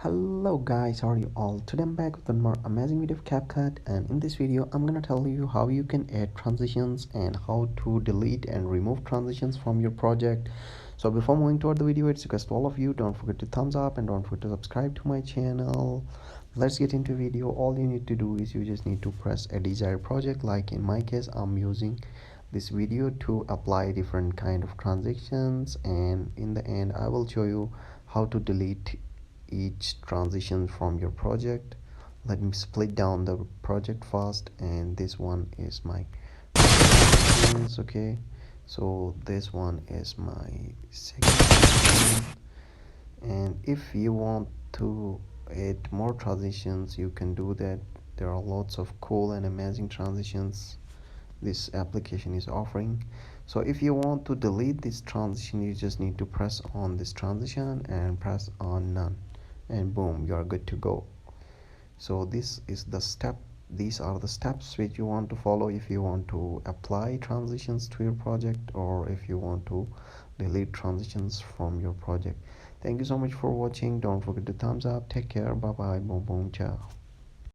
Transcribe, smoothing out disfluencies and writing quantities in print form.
Hello guys, how are you all? Today I'm back with one more amazing video of CapCut, and in this video I'm gonna tell you how you can add transitions and how to delete and remove transitions from your project. So before moving toward the video, it's a request to all of you, don't forget to thumbs up and don't forget to subscribe to my channel. Let's get into video. All you need to do is you just need to press a desired project. Like in my case, I'm using this video to apply different kind of transitions, and in the end I will show you how to delete each transition from your project. Let me split down the project first, and this one is my transitions. Okay, so this one is my second transition, and if you want to add more transitions you can do that. There are lots of cool and amazing transitions this application is offering. So if you want to delete this transition, you just need to press on this transition and press on none, and boom, you are good to go. So these are the steps which you want to follow if you want to apply transitions to your project, or if you want to delete transitions from your project. Thank you so much for watching. Don't forget to thumbs up. Take care. Bye bye. Boom boom. Ciao.